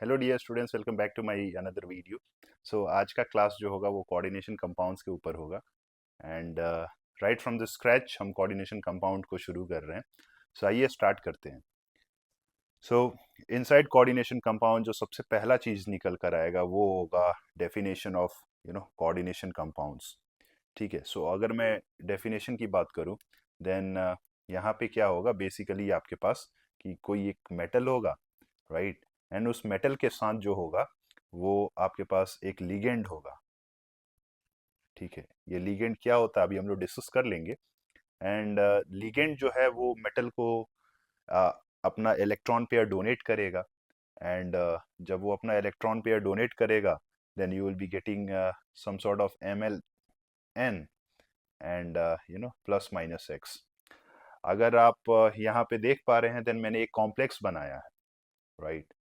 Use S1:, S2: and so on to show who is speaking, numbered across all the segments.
S1: Hello dear students, welcome back to my another video. So आज का class जो होगा वो कोऑर्डिनेशन कंपाउंड्स के ऊपर होगा। And right from the scratch हम कोऑर्डिनेशन कंपाउंड को शुरू कर रहे हैं। सो आइए स्टार्ट करते हैं। सो इनसाइड कोऑर्डिनेशन कंपाउंड जो सबसे पहला चीज़ निकल कर आएगा वो होगा डेफिनेशन ऑफ कोऑर्डिनेशन कंपाउंड्स। ठीक है, सो अगर मैं डेफिनेशन की बात करूं देन यहाँ पे क्या होगा, बेसिकली आपके पास कि कोई एक मेटल होगा, राइट। एंड उस मेटल के साथ जो होगा वो आपके पास एक लिगेंड होगा। ठीक है, ये लिगेंड क्या होता है अभी हम लोग डिस्कस कर लेंगे। एंड लिगेंड जो है वो मेटल को uh, अपना इलेक्ट्रॉन पेयर डोनेट करेगा। एंड जब वो अपना इलेक्ट्रॉन पेयर डोनेट करेगा then you will be getting some sort of MlN and plus minus X. अगर आप यहाँ पे देख पा रहे हैं देन मैंने एक कॉम्प्लेक्स बनाया है, right.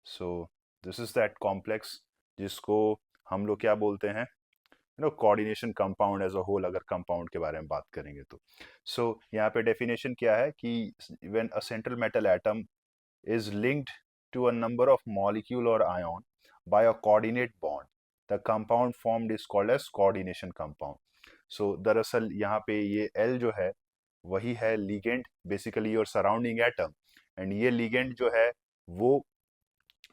S1: So this is that complex जिसको हम लोग क्या बोलते हैं, coordination compound as a whole. अगर कंपाउंड के बारे में बात करेंगे तो यहाँ पे डेफिनेशन क्या है कि when a central metal atom is linked to a number of molecule or ion by a coordinate bond, the compound formed is called as coordination compound. So दरअसल यहाँ पे ये L जो है वही है ligand, basically your surrounding atom, and ये ligand जो है वो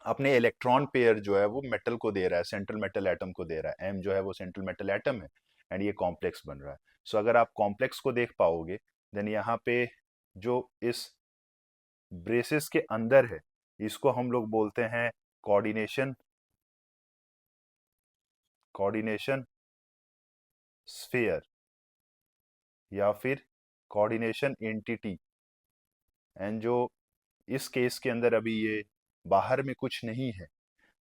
S1: अपने इलेक्ट्रॉन पेयर जो है वो मेटल को दे रहा है, सेंट्रल मेटल एटम को दे रहा है। M जो है वो सेंट्रल मेटल एटम है एंड ये कॉम्प्लेक्स बन रहा है। सो अगर आप कॉम्प्लेक्स को देख पाओगे देन यहाँ पे जो इस ब्रेसेस के अंदर है इसको हम लोग बोलते हैं कोऑर्डिनेशन कोऑर्डिनेशन स्फीयर या फिर कोऑर्डिनेशन एंटिटी। एंड जो इस केस के अंदर अभी ये बाहर में कुछ नहीं है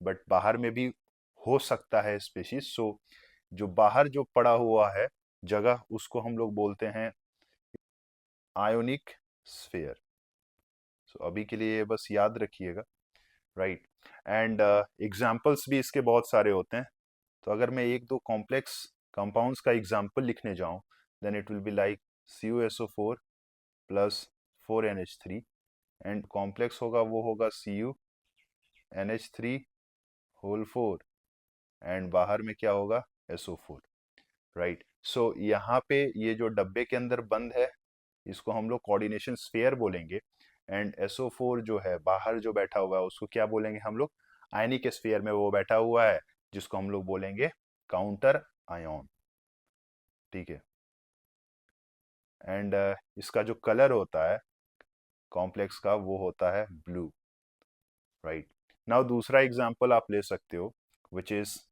S1: बट बाहर में भी हो सकता है स्पेशीज। सो जो बाहर जो पड़ा हुआ है जगह उसको हम लोग बोलते हैं आयोनिक स्फीयर। सो अभी के लिए बस याद रखिएगा, राइट। एंड एग्जाम्पल्स भी इसके बहुत सारे होते हैं। तो अगर मैं एक दो कॉम्प्लेक्स कंपाउंड्स का एग्जाम्पल लिखने जाऊं then it will be like CuSO4 plus 4NH3 and complex होगा वो होगा CuNH3 होल 4 एंड बाहर में क्या होगा SO4, राइट। सो यहाँ पे ये जो डब्बे के अंदर बंद है इसको हम लोग कोऑर्डिनेशन स्फीयर बोलेंगे। एंड SO4 जो है बाहर जो बैठा हुआ है उसको क्या बोलेंगे हम लोग, आयनिक स्फीयर में वो बैठा हुआ है जिसको हम लोग बोलेंगे काउंटर आयन। ठीक है। एंड इसका जो कलर होता है कॉम्प्लेक्स का वो होता है ब्लू, राइट। नाउ दूसरा एग्जांपल आप ले सकते हो which is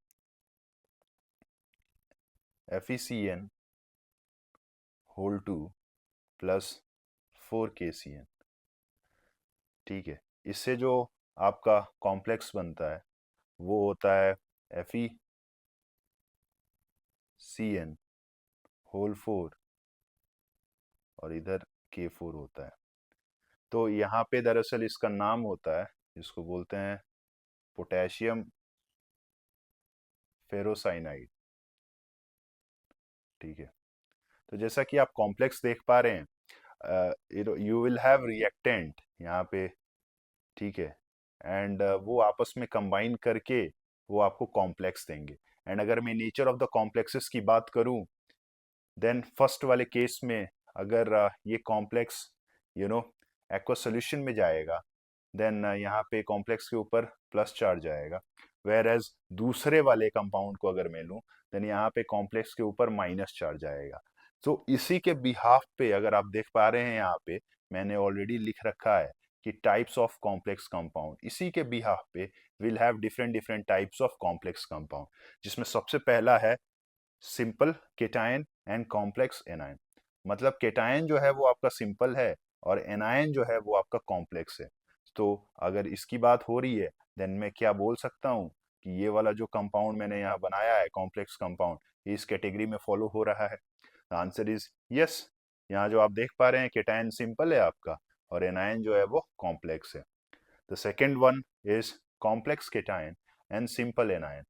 S1: FeCN whole 2 plus 4KCN। ठीक है, इससे जो आपका कॉम्प्लेक्स बनता है वो होता है FeCN होल 4 और इधर K4 होता है। तो यहाँ पे दरअसल इसका नाम होता है, इसको बोलते हैं पोटेशियम फेरोसाइनाइड। ठीक है, तो जैसा कि आप कॉम्प्लेक्स देख पा रहे हैं यू विल हैव रिएक्टेंट यहाँ पे। ठीक है, एंड वो आपस में कंबाइन करके वो आपको कॉम्प्लेक्स देंगे। एंड अगर मैं नेचर ऑफ द कॉम्प्लेक्सेस की बात करूं देन फर्स्ट वाले केस में अगर ये कॉम्प्लेक्स एक्वा सोल्यूशन में जाएगा देन यहाँ पे कॉम्प्लेक्स के ऊपर प्लस चार्ज आएगा। वेयर एज दूसरे वाले कंपाउंड को अगर मैं लूँ देन यहाँ पे कॉम्प्लेक्स के ऊपर माइनस चार्ज आएगा। तो इसी के बिहाफ पे अगर आप देख पा रहे हैं यहाँ पे मैंने ऑलरेडी लिख रखा है कि टाइप्स ऑफ कॉम्प्लेक्स कंपाउंड। इसी के बिहाफ पे will have different different types of complex compound, जिसमें सबसे पहला है simple cation and complex anion. मतलब केटायन जो है वो आपका सिंपल है और एनायन जो है वो आपका कॉम्प्लेक्स है। तो अगर इसकी बात हो रही है देन मैं क्या बोल सकता हूँ कि ये वाला जो कंपाउंड मैंने यहाँ बनाया है कॉम्प्लेक्स कंपाउंड इस कैटेगरी में फॉलो हो रहा है। The answer is yes. यहाँ जो आप देख पा रहे हैं केटायन सिंपल है आपका और एनायन जो है वो कॉम्प्लेक्स है। The second one is complex cation and simple anion,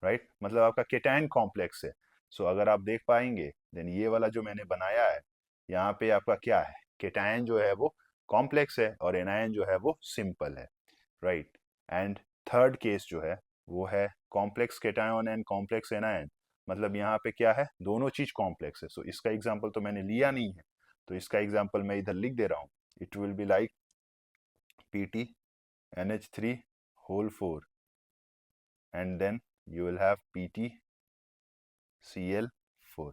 S1: right. मतलब आपका केटायन कॉम्प्लेक्स है। सो अगर आप देख पाएंगे देन ये वाला जो मैंने बनाया है यहाँ पे आपका क्या है, केटायन जो है वो कॉम्प्लेक्स है और एनायन जो है वो सिंपल है, राइट। एंड थर्ड केस जो है वो है complex cation and complex anion, मतलब यहाँ पे क्या है, दोनों चीज कॉम्प्लेक्स है। सो इसका एग्जांपल तो मैंने लिया नहीं है, तो इसका एग्जांपल मैं इधर लिख दे रहा हूँ। It will be like Pt NH3 whole 4 and then you will have Pt Cl4।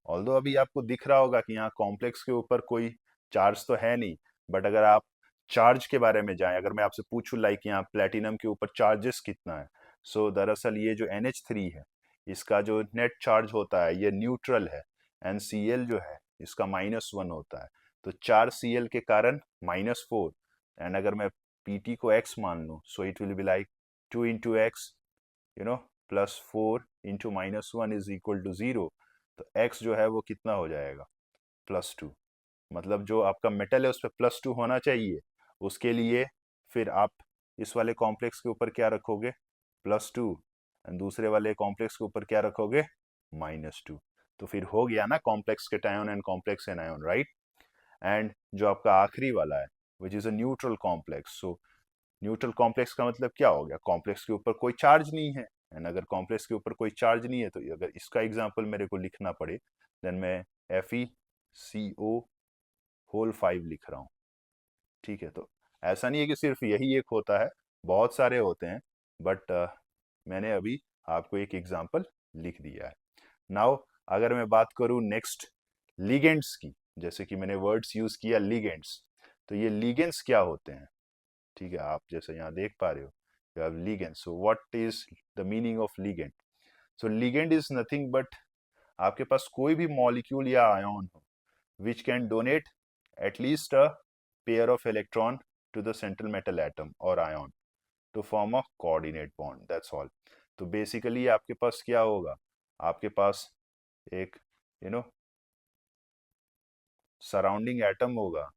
S1: Although अभी आपको दिख रहा होगा कि यहाँ कॉम्प्लेक्स के ऊपर कोई चार्ज तो है नहीं, बट अगर आप चार्ज के बारे में जाएं, अगर मैं आपसे पूछूं लाइक यहाँ प्लेटिनम के ऊपर चार्जेस कितना है, सो दरअसल ये जो NH3 है इसका जो नेट चार्ज होता है ये न्यूट्रल है, एंड Cl जो है इसका -1 होता है। तो 4 Cl के कारण -4, एंड अगर मैं Pt को x मान लूँ, so it will be like 2 into x, you know, +4 into -1 is equal to 0। तो x जो है वो कितना हो जाएगा, +2। मतलब जो आपका मेटल है उस पर +2 होना चाहिए, उसके लिए फिर आप इस वाले कॉम्प्लेक्स के ऊपर क्या रखोगे, +2, एंड दूसरे वाले कॉम्प्लेक्स के ऊपर क्या रखोगे, -2। तो फिर हो गया ना complex cation and complex anion, right. And जो आपका आखिरी वाला है which is a neutral complex, so neutral complex का मतलब क्या हो गया, कॉम्प्लेक्स के ऊपर कोई चार्ज नहीं है, एंड अगर कॉम्प्लेक्स के ऊपर कोई चार्ज नहीं है तो अगर इसका एग्जांपल मेरे को लिखना पड़े, देन मैं FeCO होल 5 लिख रहा हूँ। ठीक है, तो ऐसा नहीं है कि सिर्फ यही एक होता है, बहुत सारे होते हैं, बट मैंने अभी आपको एक एग्जांपल लिख दिया है। नाउ अगर मैं बात करूँ नेक्स्ट लिगेंड्स की, जैसे कि मैंने वर्ड्स यूज किया लिगेंड्स, तो ये लिगेंड्स क्या होते हैं, ठीक है, आप जैसे यहाँ देख पा रहे हो, you have ligand, so what is the meaning of ligand? So ligand is nothing but आपके पास कोई भी मॉलिक्यूल या आयन हो which can donate at least a pair of electron to the central metal atom or ion to form a coordinate bond, that's all। तो basically आपके पास क्या होगा, आपके पास एक यू नो सराउंडिंग एटम होगा,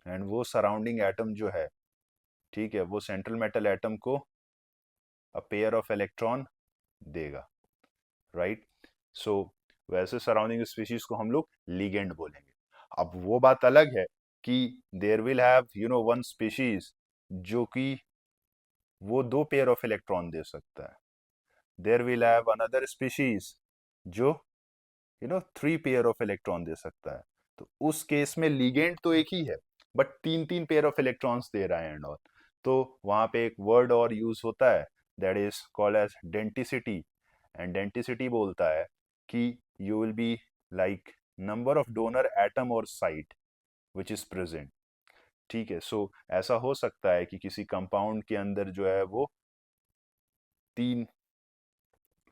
S1: एंड वो सराउंडिंग एटम जो है, ठीक है, वो सेंट्रल मेटल एटम को अ पेयर ऑफ इलेक्ट्रॉन देगा, राइट। सो वैसे सराउंडिंग स्पीशीज को हम लोग लिगेंड बोलेंगे। अब वो बात अलग है कि there will have one species जो कि वो 2 पेयर ऑफ इलेक्ट्रॉन दे सकता है, there will have another species जो 3 पेयर ऑफ इलेक्ट्रॉन दे सकता है। तो उस केस में लिगेंड तो एक ही है, but 3 3 pair of electrons they रहा है एंड ऑल। तो वहां पे एक वर्ड और यूज होता है, that is called as denticity. And denticity बोलता है कि you will be like number of donor atom और साइट विच इज प्रेजेंट। ठीक है, सो ऐसा हो सकता है कि किसी कंपाउंड के अंदर जो है वो 3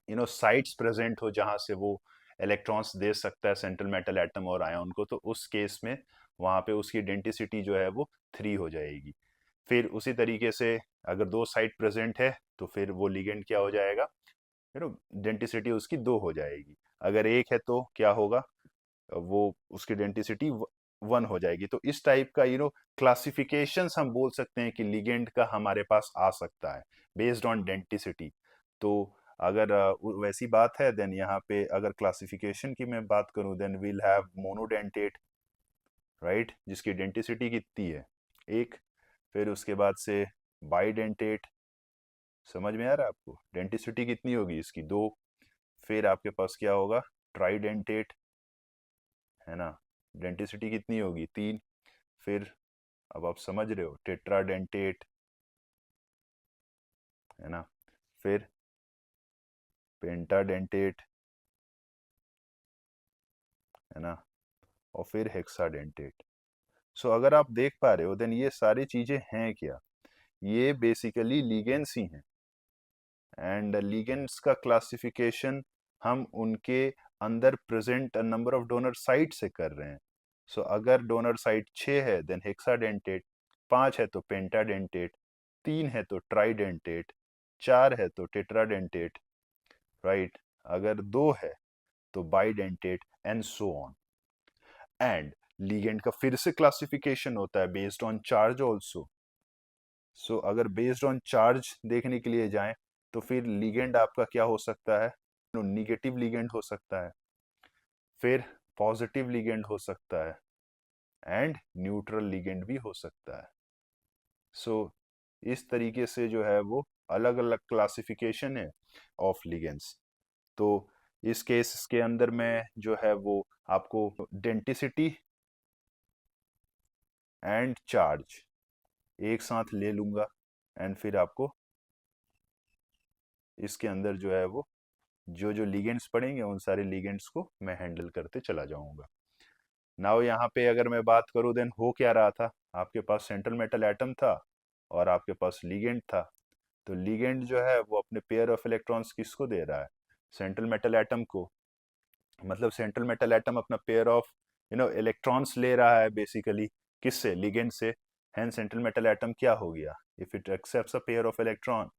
S1: साइट्स प्रेजेंट हो जहां से वो इलेक्ट्रॉन्स दे सकता है सेंट्रल मेटल एटम और आयन को, तो उस केस में वहां पे उसकी डेंसिटी जो है वो 3 हो जाएगी। फिर उसी तरीके से अगर 2 साइट प्रेजेंट है तो फिर वो लिगेंड क्या हो जाएगा, डेंसिटी उसकी 2 हो जाएगी। अगर एक है तो क्या होगा, वो उसकी डेंसिटी 1 हो जाएगी। तो इस टाइप का क्लासिफिकेशंस हम बोल सकते हैं कि लिगेंड का हमारे पास आ सकता है बेस्ड ऑन डेंसिटी। तो अगर वैसी बात है, देन यहाँ पे अगर क्लासिफिकेशन की मैं बात करूं, then will have monodentate, right, जिसकी डेंसिटी कितनी है, एक। फिर उसके बाद से बाइडेंटेट, समझ में आ रहा है आपको, डेंसिटी कितनी होगी इसकी, 2। फिर आपके पास क्या होगा, ट्राइडेंटेट, है ना, डेंसिटी कितनी होगी, 3। फिर अब आप समझ रहे हो, टेट्राडेंटेट, है ना, फिर पेंटाडेंटेट, है ना, और फिर हेक्साडेंटेट। सो अगर आप देख पा रहे हो, देन ये सारी चीजें हैं क्या, ये बेसिकली लिगेंड्स ही हैं। एंड लिगेंड्स का क्लासिफिकेशन हम उनके अंदर present number of donor site से कर रहे हैं। सो अगर डोनर साइट 6 है देन हेक्साडेंटेट, 5 है तो पेंटाडेंटेट, 3 है तो ट्राइडेंटेट, 4 है तो टेट्राडेंटेट, राइट। अगर 2 है तो bidentate, and so on. And ligand का फिर से क्लासिफिकेशन होता है बेस्ड ऑन चार्ज ऑल्सो। सो अगर बेस्ड ऑन चार्ज देखने के लिए जाएं तो फिर लिगेंड आपका क्या हो सकता है, निगेटिव लिगेंड हो सकता है, फिर पॉजिटिव लिगेंड हो सकता है, एंड न्यूट्रल लिगेंड भी हो सकता है। सो इस तरीके से जो है वो अलग अलग क्लासिफिकेशन है ऑफ लिगेंड्स। तो इस केस के अंदर में जो है वो आपको डेंटिसिटी एंड चार्ज एक साथ ले लूंगा, एंड फिर आपको इसके अंदर जो है वो जो जो लिगेंड्स पड़ेंगे उन सारे लिगेंड्स को मैं हैंडल करते चला जाऊंगा। नाउ यहाँ पे अगर मैं बात करूँ देन हो क्या रहा था, आपके पास सेंट्रल मेटल एटम था और आपके पास लिगेंड था। तो लिगेंड जो है वो अपने पेयर ऑफ इलेक्ट्रॉन्स किसको दे रहा है, सेंट्रल मेटल एटम को। मतलब सेंट्रल मेटल एटम अपना पेयर ऑफ इलेक्ट्रॉन्स ले रहा है बेसिकली, किससे, लिगेंड से। हैंस सेंट्रल मेटल एटम क्या हो गया, if it accepts a pair of electron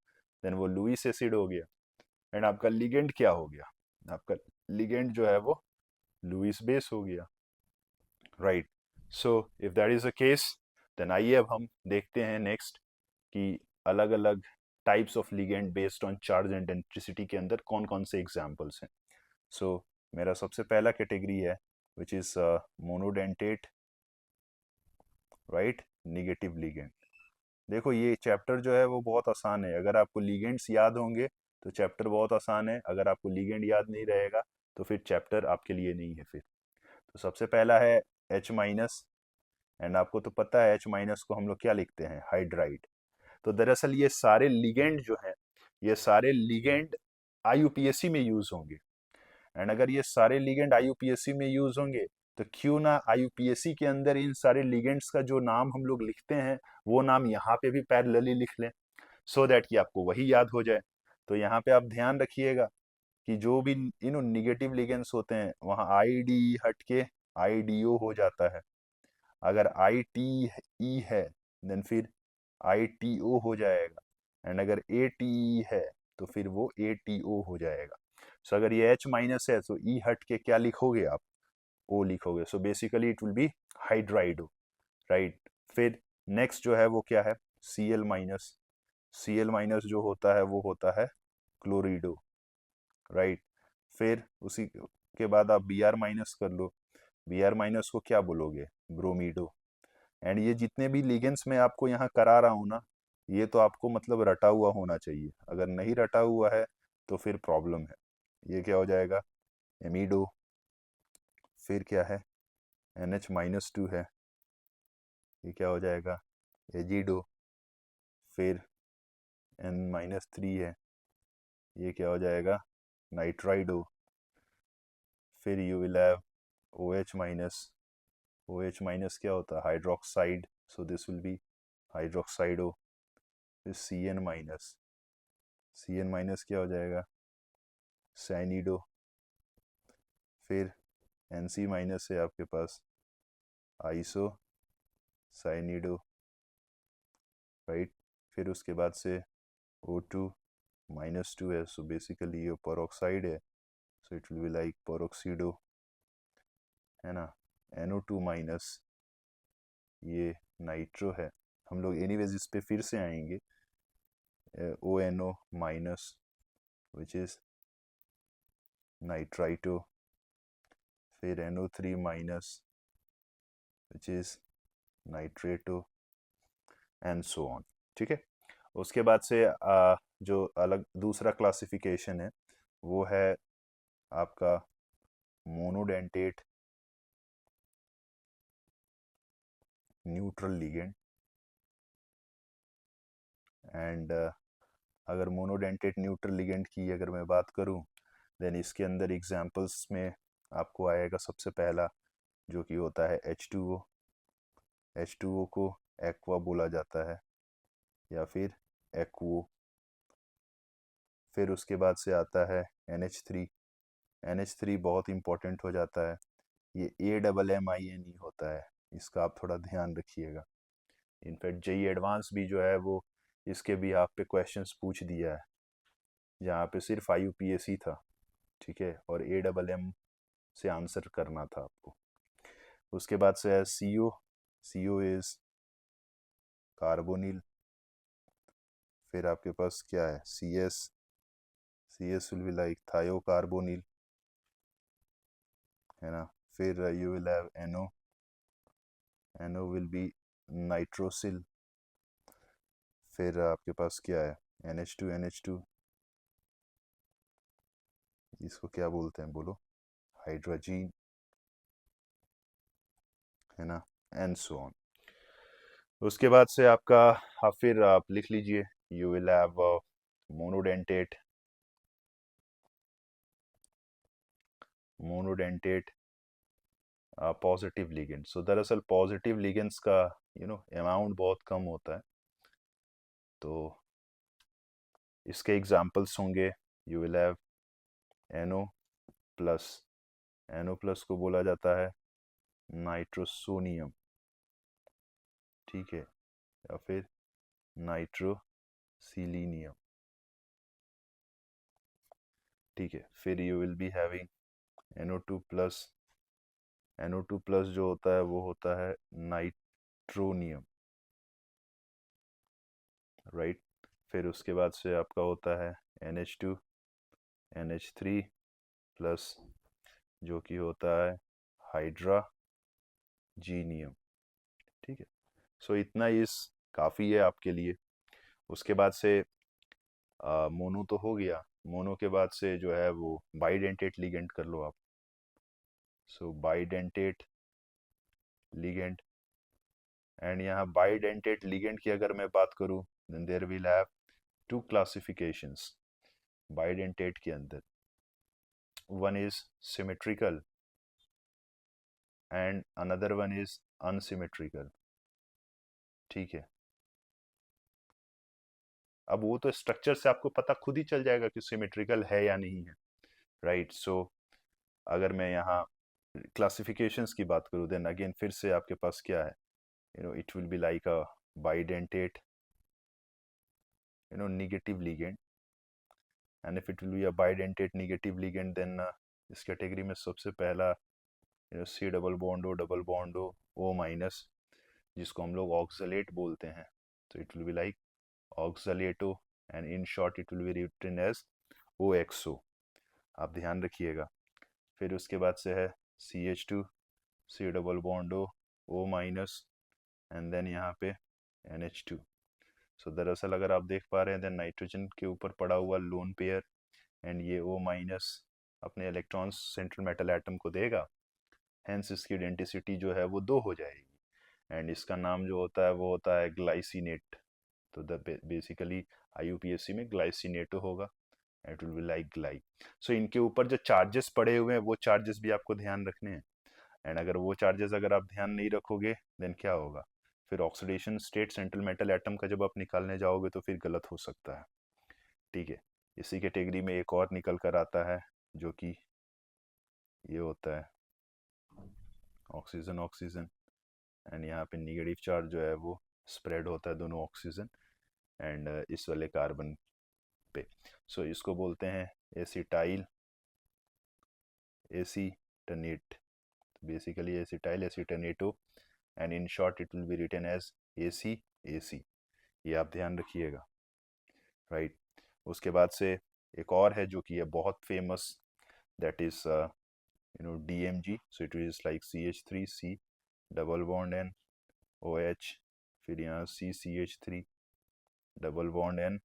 S1: then वो लुईस एसिड हो गया। एंड आपका लिगेंड क्या हो गया, आपका लिगेंड जो है वो लुईस बेस हो गया, right. So if that is a case then आइए अब हम देखते हैं नेक्स्ट कि अलग अलग types of ligand based on charge and electricity के अंदर कौन कौन से एग्जांपल्स हैं। सो मेरा सबसे पहला कैटेगरी है which is monodentate, right, negative ligand. देखो ये चैप्टर जो है वो बहुत आसान है, अगर आपको लिगेंड्स याद होंगे तो चैप्टर बहुत आसान है, अगर आपको लिगेंड याद नहीं रहेगा तो फिर चैप्टर आपके लिए नहीं है फिर। तो सबसे पहला है H माइनस, एंड आपको तो पता है H माइनस को हम लोग क्या लिखते हैं, हाइड्राइड। तो दरअसल ये सारे लिगेंड जो हैं, ये सारे लिगेंड IUPAC में यूज होंगे। एंड अगर ये सारे लिगेंड IUPAC में यूज होंगे तो क्यों ना IUPAC के अंदर इन सारे लिगेंड्स का जो नाम हम लोग लिखते हैं वो नाम यहाँ पे भी पैरेलली लिख लें, सो दैट कि आपको वही याद हो जाए। तो यहाँ पे आप ध्यान रखिएगा कि जो भी निगेटिव लिगेंड्स होते हैं वहाँ IDE हट के IDO हो जाता है। अगर ITE है देन फिर ITO हो जाएगा, एंड अगर ATE है तो फिर वो ATO हो जाएगा। सो अगर ये H माइनस है तो E हट के क्या लिखोगे आप, O लिखोगे। So basically it will be hydrido, right. फिर नेक्स्ट जो है वो क्या है, Cl माइनस। Cl माइनस जो होता है वो होता है क्लोरिडो, राइट। फिर उसी के बाद आप Br माइनस कर लो, Br माइनस को क्या बोलोगे, ब्रोमीडो। एंड ये जितने भी लिगेंड्स मैं आपको यहाँ करा रहा हूँ ना, ये तो आपको मतलब रटा हुआ होना चाहिए, अगर नहीं रटा हुआ है तो फिर प्रॉब्लम है। ये क्या हो जाएगा, एमिडो। फिर क्या है, NH माइनस 2 है, ये क्या हो जाएगा, एजिडो। फिर N माइनस 3 है, ये क्या हो जाएगा, नाइट्राइडो। फिर you will have OH minus, OH minus क्या होता है, hydroxide, so this will be hydroxido. फिर Cn माइनस, Cn माइनस क्या हो जाएगा, सैनिडो। फिर Nc माइनस है आपके पास आइसो साइनिडो, राइट। फिर उसके बाद से O2 माइनस 2 है, सो बेसिकली ये पेरोक्साइड है, so it will be like peroxido, है ना। NO2 माइनस, ये नाइट्रो है। हम लोग एनीवेज इस पे फिर से आएंगे। ONO minus which is nitrito. फिर NO3 minus which is nitrato, and so on, ठीक है। उसके बाद से जो अलग दूसरा क्लासिफिकेशन है वो है आपका मोनोडेंटेट न्यूट्रल लिगेंड। एंड अगर मोनोडेंटेट न्यूट्रल लिगेंड की अगर मैं बात करूं देन इसके अंदर एग्जांपल्स में आपको आएगा सबसे पहला जो कि होता है H2O। H2O को एक्वा बोला जाता है या फिर एक्वो। फिर उसके बाद से आता है NH3। NH3 बहुत इंपॉर्टेंट हो जाता है, ये AMMINE होता है, इसका आप थोड़ा ध्यान रखिएगा। इनफैक्ट जेई एडवांस भी जो है वो इसके भी आप पे क्वेश्चंस पूछ दिया है, जहाँ पे सिर्फ IUPAC था, ठीक है, और AMM से आंसर करना था आपको। उसके बाद से है CO। CO is carbonyl. फिर आपके पास क्या है, CS। CS will be like thiocarbonyl, है ना। फिर you will have NO। NO will be nitrosyl. फिर आपके पास क्या है, NH2, इसको क्या बोलते हैं बोलो, हाइड्रोजीन, है ना, एंड सो ऑन। उसके बाद से आपका, फिर आप लिख लीजिए, you will have monodentate, positive ligand. So दरअसल पॉजिटिव लिगेंड्स का अमाउंट बहुत कम होता है, तो इसके एग्जांपल्स होंगे, you will have NO plus, NO plus को बोला जाता है नाइट्रोसोनियम, ठीक है, या फिर नाइट्रोसिलीनियम, ठीक है। फिर you will be having NO2 plus, NO2 plus जो होता है वो होता है नाइट्रोनियम, राइट। फिर उसके बाद से आपका होता है NH2, NH3 प्लस, जो कि होता है हाइड्राजीनियम, ठीक है। सो इतना इस काफ़ी है आपके लिए। उसके बाद से मोनो तो हो गया, मोनो के बाद से जो है वो बाइडेंटेट लिगेंड कर लो आप। सो बाइडेंटेट लिगेंड, एंड यहाँ बाइडेंटेट लिगेंड की अगर मैं बात करूँ, then there will have two classifications bidentate के अंदर। One is symmetrical and another one is unsymmetrical, ठीक है। अब वो तो स्ट्रक्चर से आपको पता खुद ही चल जाएगा कि सिमेट्रिकल है या नहीं है, राइट। सो अगर मैं यहाँ क्लासिफिकेशंस की बात करूँ, देन अगेन फिर से आपके पास क्या है, it will be like a bidentate negative ligand, and if it will be a bidentate negative ligand, then इस कैटेगरी में सबसे पहला C double bond O O minus, जिसको हम लोग ऑक्सलेट बोलते हैं, तो it will be like oxalato, and in short it will be written as OXO, आप ध्यान रखिएगा। फिर उसके बाद से है CH2, C double bond O minus, and then यहाँ पे NH2। सो दरअसल अगर आप देख पा रहे हैं, देन नाइट्रोजन के ऊपर पड़ा हुआ लोन पेयर, एंड ये O माइनस अपने इलेक्ट्रॉन्स सेंट्रल मेटल एटम को देगा, हेंस इसकी आइडेंटिसिटी जो है वो 2 हो जाएगी, एंड इसका नाम जो होता है वो होता है ग्लाइसिनेट। तो बेसिकली IUPAC में ग्लाइसिनेटो होगा, इट विल बी लाइक ग्लाई। सो इनके ऊपर जो चार्जेस पड़े हुए हैं वो चार्जेस भी आपको ध्यान रखने हैं, एंड अगर वो चार्जेस अगर आप ध्यान नहीं रखोगे, देन क्या होगा, फिर oxidation state central metal atom का जब आप निकालने जाओगे तो फिर गलत हो सकता है, ठीक है। इसी कैटेगरी में एक और निकल कर आता है, जो कि ये होता है ऑक्सीजन ऑक्सीजन, एंड यहाँ पे निगेटिव चार्ज जो है वो स्प्रेड होता है दोनों ऑक्सीजन एंड इस वाले कार्बन पे। सो इसको बोलते हैं acetyl acetonate, basically acetyl acetonato, and in short it will be written as AC, ये आप ध्यान रखिएगा, राइट। उसके बाद से एक और है जो कि है बहुत famous, that is DMG। So it is like CH3C double bond N OH, फिर यहाँ CCH3 double bond N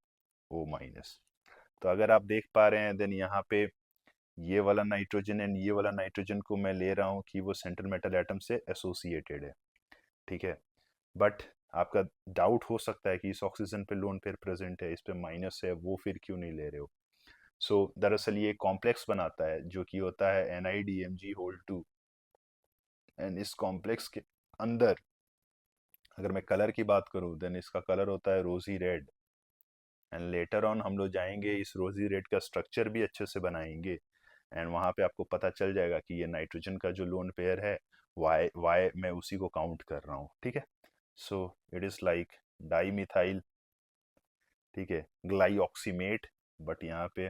S1: O minus. तो अगर आप देख पा रहे हैं, देन यहाँ पे ये वाला नाइट्रोजन एंड ये वाला नाइट्रोजन को मैं ले रहा हूँ कि वो सेंट्रल मेटल एटम से एसोसिएटेड है, ठीक है। बट आपका डाउट हो सकता है कि इस ऑक्सीजन पे लोन पेयर प्रेजेंट है, इस पे माइनस है, वो फिर क्यों नहीं ले रहे हो। सो दरअसल ये कॉम्प्लेक्स बनाता है जो कि होता है NiDMg2, एंड इस कॉम्प्लेक्स के अंदर अगर मैं कलर की बात करूं, देन इसका कलर होता है रोजी रेड, एंड लेटर ऑन हम लोग जाएंगे इस रोजी रेड का स्ट्रक्चर भी अच्छे से बनाएंगे, एंड वहाँ पे आपको पता चल जाएगा कि ये नाइट्रोजन का जो लोन पेयर है, वाई वाई मैं उसी को काउंट कर रहा हूँ, ठीक है। So it is like di methyl, ठीक है, ग्लाई ऑक्सीमेट, बट यहाँ पे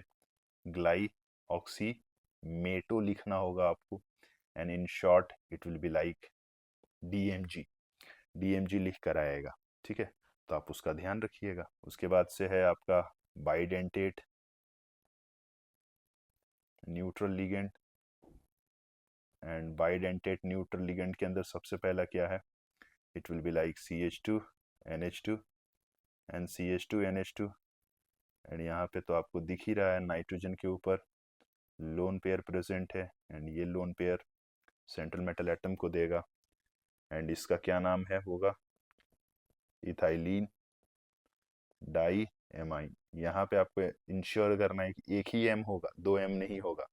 S1: ग्लाई ऑक्सीमेटो लिखना होगा आपको, and in short it will be like DMG लिख कर आएगा, ठीक है। तो आप उसका ध्यान रखिएगा। उसके बाद से है आपका bidentate neutral ligand, and bidentate neutral ligand के अंदर सबसे पहला क्या है, it will be like CH2 NH2, and CH2NH2, and यहाँ पे तो आपको दिख ही रहा है नाइट्रोजन के ऊपर लोन पेयर प्रेजेंट है, एंड ये lone pair central metal atom को देगा, एंड इसका क्या नाम है होगा, इथाइलिन डाई एमाइन। यहाँ पे आपको इंश्योर करना है कि एक ही एम होगा, दो एम नहीं होगा,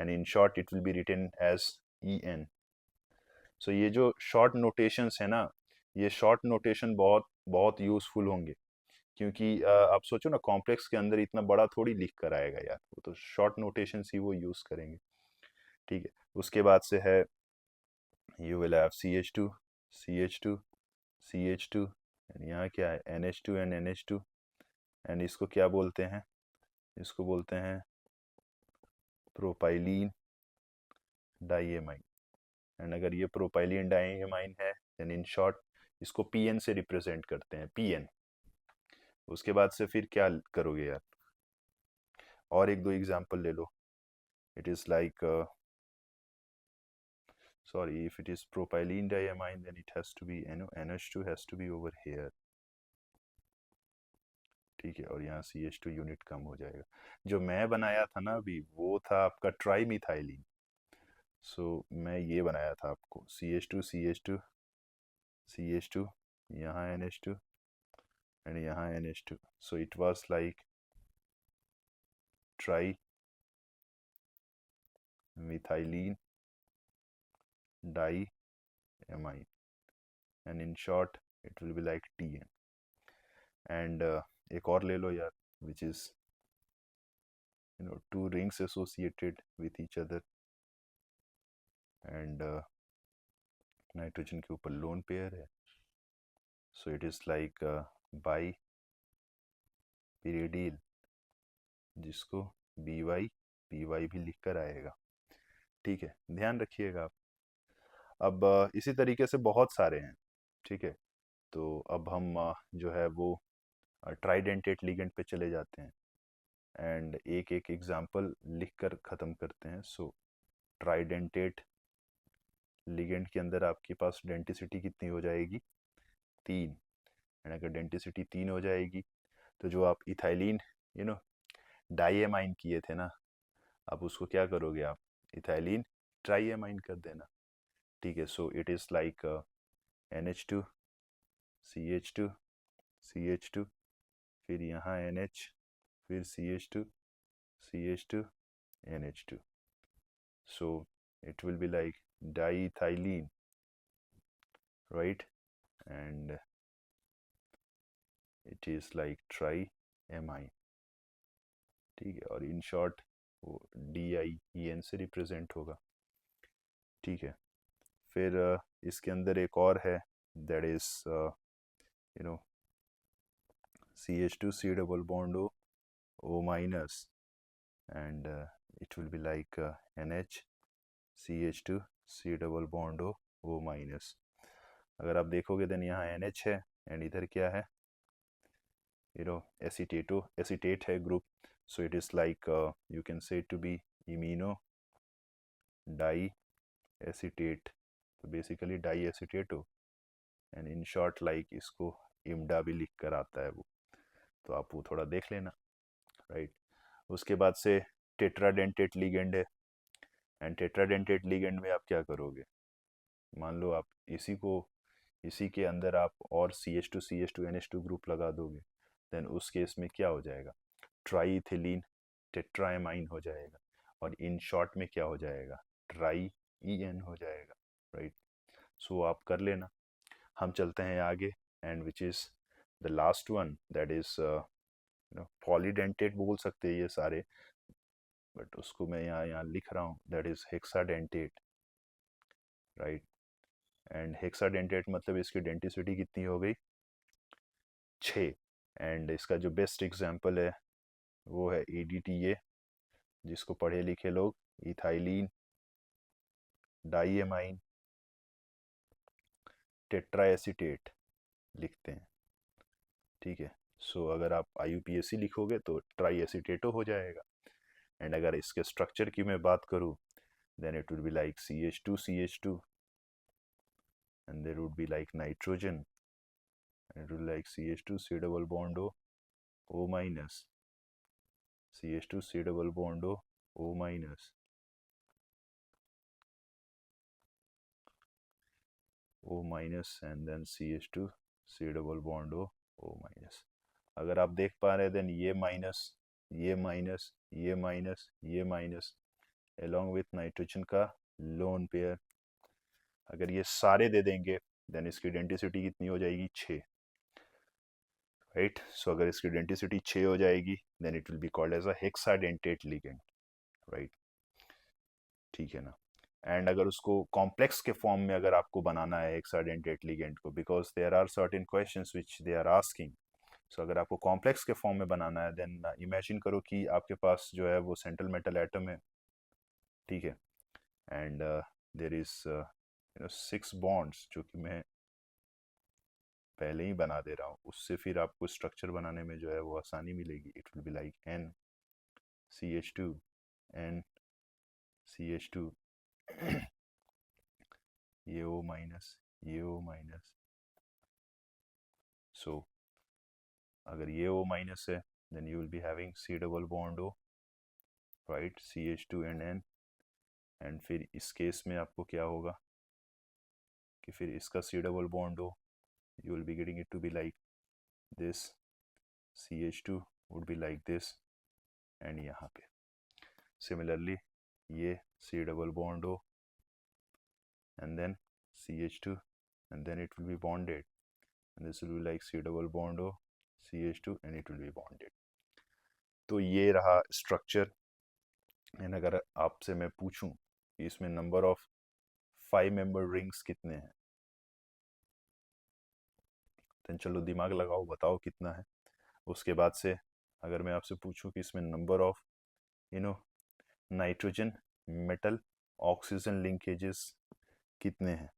S1: and in short it will be written as EN। So ये जो शॉर्ट नोटेशंस है ना, ये शॉर्ट नोटेशन बहुत बहुत यूजफुल होंगे, क्योंकि आप सोचो ना कॉम्प्लेक्स के अंदर इतना बड़ा थोड़ी लिख कर आएगा यार, वो तो शॉर्ट नोटेशंस ही वो यूज करेंगे। ठीक है, उसके बाद से है you will have CH2 CH2 CH2, and यहाँ क्या है NH2 एंड NH2, एंड इसको क्या बोलते हैं, इसको बोलते हैं प्रोपाइलीन डाइएमाइन। एंड अगर ये प्रोपाइलीन डाइएमाइन है देन इन शॉर्ट इसको PN से रिप्रेजेंट करते हैं, PN। उसके बाद से फिर क्या करोगे यार, और एक दो एग्जांपल ले लो। It is like sorry, if it is propylene diamine then it has to be NH2 has to be over here, ठीक है, और यहाँ CH2 यूनिट कम हो जाएगा। जो मैं बनाया था ना अभी वो था आपका ट्राईमिथाइलिन, सो मैं ये बनाया था आपको CH2 CH2 CH2, यहाँ NH2 एंड यहाँ NH2, so it was like trimethylene diamine, and in short it will be like TN। And एक और ले लो यार, which is two rings associated with each other, and nitrogen के ऊपर lone pair है, so it is like bipyridyl, जिसको BY भी लिख कर आएगा। ठीक है, ध्यान रखिएगा आप। अब इसी तरीके से बहुत सारे हैं, ठीक है। तो अब हम जो है वो ट्राइडेंटेट लिगेंड पे चले जाते हैं, एंड एक एक एग्जाम्पल लिख कर ख़त्म करते हैं। सो ट्राइडेंटेट लिगेंड के अंदर आपके पास डेंटिसिटी कितनी हो जाएगी, 3, एंड अगर डेंटिसिटी 3 हो जाएगी तो जो आप इथाइलिन डाइएमाइन किए थे ना, अब उसको क्या करोगे आप, इथाइलिन ट्राइएमाइन कर देना। ठीक है, so it is like NH2 CH2 CH2, फिर यहाँ NH, फिर CH2 CH2 NH2, so it will be like diethylene, right, and it is like triamine। ठीक है, और इन शॉर्ट वो DIEN से रिप्रेजेंट होगा। ठीक है, फिर इसके अंदर एक और है, that is CH2 C double bond O minus, and it will be like NH CH2 C double bond O minus। अगर आप देखोगे देन यहाँ NH है, एंड इधर क्या है, एसिटेट है group, so it is like you can say to be imino diacetate, तो बेसिकली डाइएसिटेट हो, एंड इन शॉर्ट लाइक इसको इमडा भी लिख कर आता है वो, तो आप वो थोड़ा देख लेना, राइट। उसके बाद से टेट्राडेंटेट लिगेंड है, एंड टेट्राडेंटेट लिगेंड में आप क्या करोगे, मान लो आप इसी के अंदर आप और CH2 CH2 NH2 ग्रुप लगा दोगे, देन उस केस में क्या हो जाएगा, ट्राईइथिलीन टेट्राएमाइन हो जाएगा, और इन शॉर्ट में क्या हो जाएगा, TriEN हो जाएगा, राइट। सो आप कर लेना। हम चलते हैं आगे, and which is the last one, that is polydentate बोल सकते हैं ये सारे, बट उसको मैं यहाँ लिख रहा हूँ, that is hexadentate, right. And hexadentate मतलब इसकी डेंटिसिटी कितनी हो गई, 6, एंड इसका जो बेस्ट एग्जांपल है वो है EDTA, जिसको पढ़े लिखे लोग इथाइलिन डाइएमाइन टेट्राएसिटेट लिखते हैं। ठीक है, सो अगर आप IUPAC लिखोगे तो ट्राईएसिटेटो हो जाएगा, एंड अगर इसके स्ट्रक्चर की मैं बात करूँ then it would be like CH2 CH2, and there would be like nitrogen, It will like CH2 C double bond O minus, CH2 C double bond O minus, O minus and then CH2 C double bond O minus. अगर आप देख पा रहे हैं then ये minus, ये minus, ये minus, ये माइनस along with नाइट्रोजन का लोन पेयर, अगर ये सारे दे देंगे देन इसकी डेंसिटी कितनी हो जाएगी 6, राइट. सो अगर इसकी डेंसिटी 6 हो जाएगी then it will be called as a hexadentate ligand, right. ठीक है ना. एंड अगर उसको कॉम्प्लेक्स के फॉर्म में अगर आपको बनाना है हेक्साडेंटेट लिगेंड को, because there are certain questions which they are asking, so अगर आपको कॉम्प्लेक्स के फॉर्म में बनाना है देन इमेजिन करो कि आपके पास जो है वो सेंट्रल मेटल एटम है, ठीक है, एंड देयर इज 6 बॉन्ड्स जो कि मैं पहले ही बना दे रहा हूँ, उससे फिर आपको स्ट्रक्चर बनाने में जो है वो आसानी मिलेगी. It will be like N CH2 N CH2 ये O माइनस, ये O माइनस. सो अगर ये O माइनस है then you will be having C double bond O, right, CH2 and N. And फिर इस केस में आपको क्या होगा कि फिर इसका C double bond O, you will be getting it to be like this, CH2 would be like this, and यहाँ पे similarly ये C double bond O and then CH2 and then it will be bonded, and this will be like C double bond O CH2 and it will be bonded. तो ये रहा structure. And अगर आपसे मैं पूछूं कि इसमें नंबर ऑफ 5 मेंबर रिंग्स कितने हैं, तो चलो दिमाग लगाओ, बताओ कितना है. उसके बाद से अगर मैं आपसे पूछूं कि इसमें number of nitrogen metal oxygen linkages कितने हैं,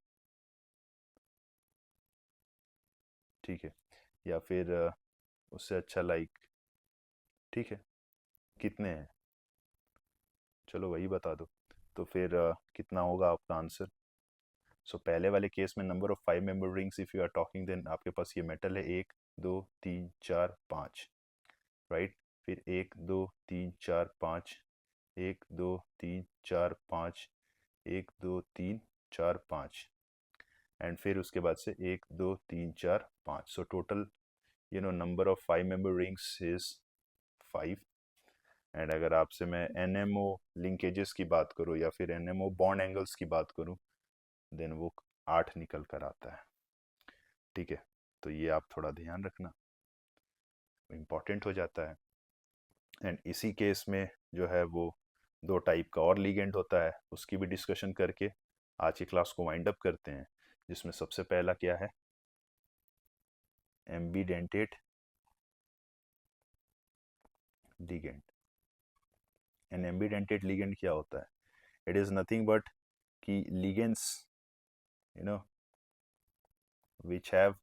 S1: ठीक है, या फिर उससे अच्छा लाइक, ठीक है, कितने हैं, चलो वही बता दो. तो फिर कितना होगा आपका आंसर. सो पहले वाले केस में number of 5 member rings if you are talking then आपके पास ये मेटल है 1 2 3 4 5, राइट. फिर 1 2 3 4 5, 1 2 3 4 5, 1 2 3 4 5, एंड फिर उसके बाद से 1 2 3 4 5. So total number of 5 member rings is 5. And अगर आपसे मैं NMO लिंकेजेस की बात करूँ या फिर NMO बॉन्ड एंगल्स की बात करूँ देन वो 8 निकल कर आता है, ठीक है. तो ये आप थोड़ा ध्यान रखना, इम्पॉर्टेंट हो जाता है. एंड इसी केस में जो है वो 2 टाइप का और लिगेंड होता है, उसकी भी डिस्कशन करके आज की क्लास को वाइंड अप करते हैं, जिसमें सबसे पहला क्या है, ambidentate ligand. And ambidentate ligand क्या होता है, इट इज नथिंग बट कि ligands which have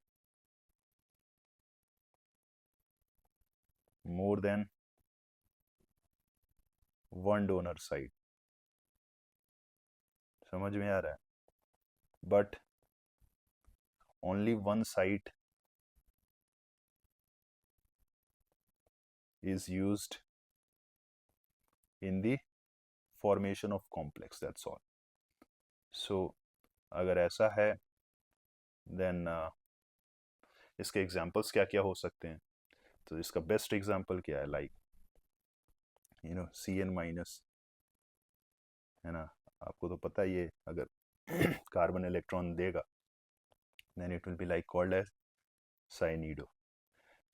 S1: more than one donor site. समझ में आ रहा है, but only one site is used in the formation of complex, that's all. So अगर ऐसा है then इसके एग्जांपल्स क्या क्या हो सकते हैं. तो इसका बेस्ट एग्जांपल क्या है, लाइक CN माइनस, है ना. आपको तो पता ही है अगर कार्बन इलेक्ट्रॉन देगा then it will be like called as cyanido.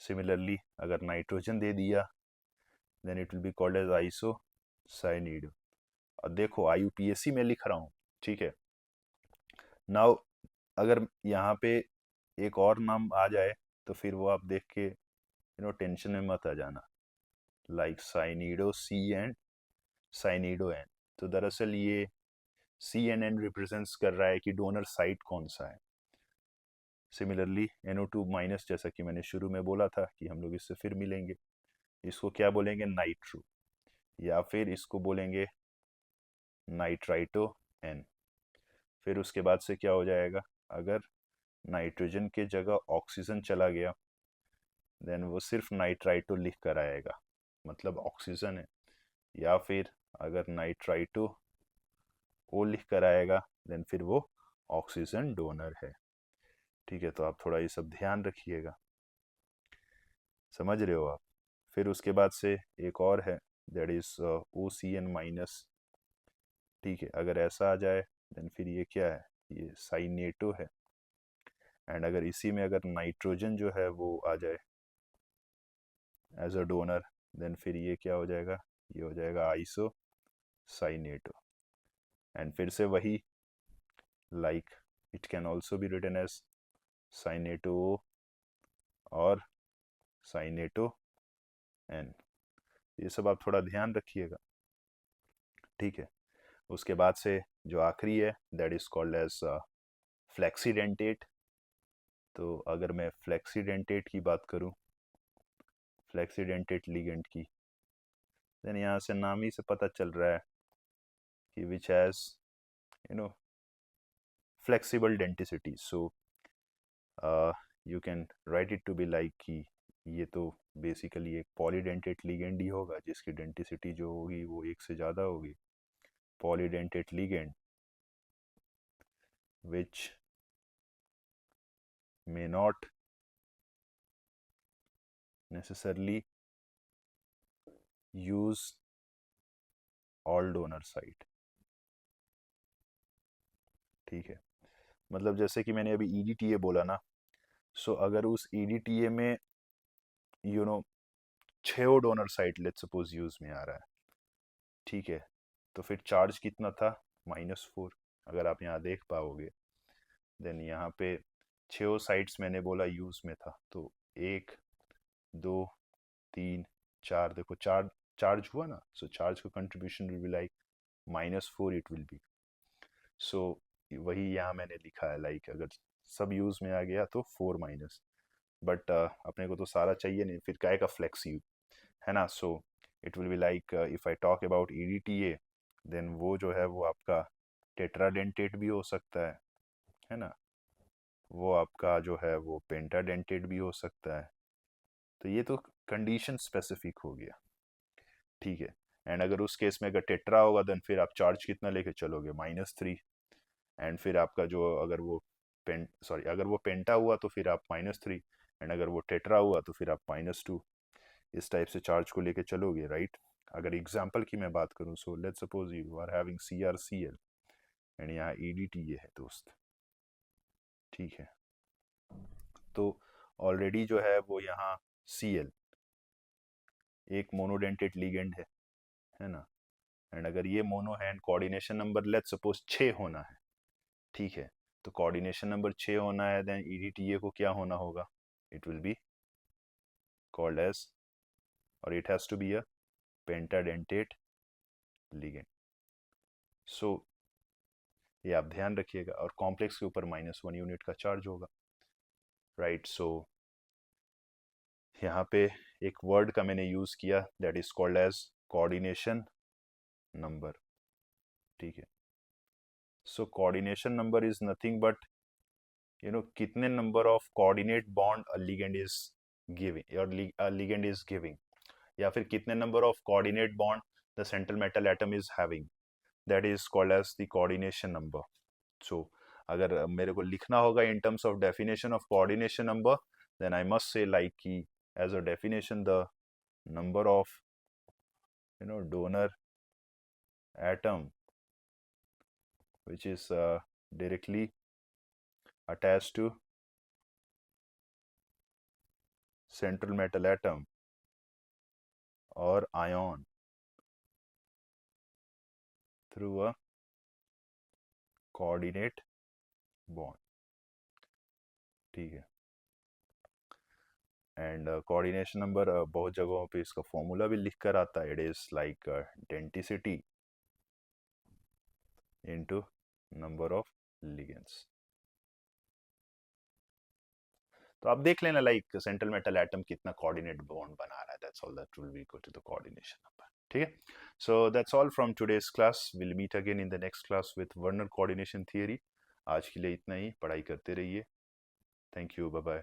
S1: Similarly अगर नाइट्रोजन दे दिया then it will be called as आइसोसाइनिडो. और देखो IUPAC में लिख रहा हूँ, ठीक है. नाउ अगर यहाँ पे एक और नाम आ जाए तो फिर वो आप देख के टेंशन में मत आ जाना, लाइक साइनिडो C एंड साइनिडो N. तो दरअसल ये CNN रिप्रेजेंट्स कर रहा है कि डोनर साइट कौन सा है. सिमिलरली NO2 माइनस, जैसा कि मैंने शुरू में बोला था कि हम लोग इससे फिर मिलेंगे, इसको क्या बोलेंगे, नाइट्रो, या फिर इसको बोलेंगे नाइट्राइटो N. फिर उसके बाद से क्या हो जाएगा, अगर नाइट्रोजन के जगह ऑक्सीजन चला गया, देन वो सिर्फ नाइट्राइटो लिख कर आएगा, मतलब ऑक्सीजन है। या फिर अगर नाइट्राइटो ओ लिख कर आएगा, देन फिर वो ऑक्सीजन डोनर है। ठीक है, तो आप थोड़ा ये सब ध्यान रखिएगा, समझ रहे हो आप। फिर उसके बाद से एक और है, दैट इज OCN माइनस। ठीक है, अगर ऐसा आ जाए देन फिर ये क्या है, ये साइनेटो है। एंड अगर इसी में अगर नाइट्रोजन जो है वो आ जाए एज अ डोनर, देन फिर ये क्या हो जाएगा, ये हो जाएगा आइसो साइनेटो। एंड फिर से वही, like it can also be written as cyanato और साइनेटो एन। ये सब आप थोड़ा ध्यान रखिएगा। ठीक है, उसके बाद से जो आखिरी है दैट इज कॉल्ड एज फ्लेक्सीडेंटेट। तो अगर मैं फ्लेक्सीडेंटेट की बात करूं, फ्लेक्सीडेंटेट लिगेंड की, देन यहाँ से नाम ही से पता चल रहा है कि which has you know flexible denticity. So you can write it to be like कि ये तो बेसिकली एक पॉलीडेंटेट लिगेंड ही होगा जिसकी डेंटिसिटी जो होगी वो एक से ज़्यादा होगी। Polydentate ligand which may not necessarily use all donor site। ठीक है, मतलब जैसे कि मैंने अभी EDTA बोला ना, सो अगर उस EDTA में you know 6 donor site let suppose use में आ रहा है, ठीक है, तो फिर चार्ज कितना था, -4। अगर आप यहाँ देख पाओगे, देन यहाँ पे 6 साइट्स मैंने बोला यूज में था, तो 1 2 3 4, देखो चार चार्ज हुआ ना, सो चार्ज का contribution will be like -4 it will be. सो वही यहाँ मैंने लिखा है, लाइक अगर सब यूज में आ गया तो 4 माइनस, बट अपने को तो सारा चाहिए नहीं, फिर काय का फ्लेक्स यू, है ना। So it will be like if I talk about EDTA, then वो जो है वो आपका टेट्राडेंटेट भी हो सकता है ना, वो आपका जो है वो पेंटाडेंटेट भी हो सकता है। तो ये तो कंडीशन स्पेसिफिक हो गया। ठीक है, एंड अगर उस केस में अगर टेट्रा होगा देन फिर आप चार्ज कितना लेके चलोगे, -3। एंड फिर आपका जो अगर वो अगर वो पेंटा हुआ तो फिर आप -3, एंड अगर वो टेट्रा हुआ तो फिर आप -2। इस टाइप से चार्ज को लेके चलोगे, राइट। अगर एग्जाम्पल की मैं बात करूँ, so let's suppose you are having CrCl and यहाँ EDTA है दोस्त। ठीक है, तो ऑलरेडी जो है वो यहाँ Cl एक मोनोडेंटेट लिगेंड है ना। एंड अगर ये मोनो है and coordination number let's suppose 6 होना है, ठीक है, तो कोऑर्डिनेशन नंबर 6 होना है, देन EDTA को क्या होना होगा, it will be called as, और it has to be a pentadentate ligand. So ये आप ध्यान रखिएगा, और कॉम्प्लेक्स के ऊपर -1 यूनिट का चार्ज होगा, राइट। सो यहाँ पे एक वर्ड का मैंने यूज किया that is called as coordination number. ठीक है, so coordination number is nothing but कितने number of coordinate bond a ligand is giving और लिगेंड इज गिविंग, या फिर कितने number of coordinate bond the central metal atom is having, that is called as the coordination number. So अगर मेरे को लिखना होगा in terms of definition of coordination number, then I must say like की as a definition the number of donor atom which is directly attached to central metal atom or ion through a coordinate bond। ठीक है, and coordination number बहुत जगहों पे इसका formula भी लिख कर आता है, it is like denticity into number of ligands. तो आप देख लेना लाइक सेंट्रल मेटल एटम कितना कोऑर्डिनेट बॉन्ड बना रहा है, that's all, that will be equal to the coordination number. ठीक है, so that's all from today's class, will meet again in the next class with Werner coordination theory. आज के लिए इतना ही, पढ़ाई करते रहिए। Thank you, bye bye.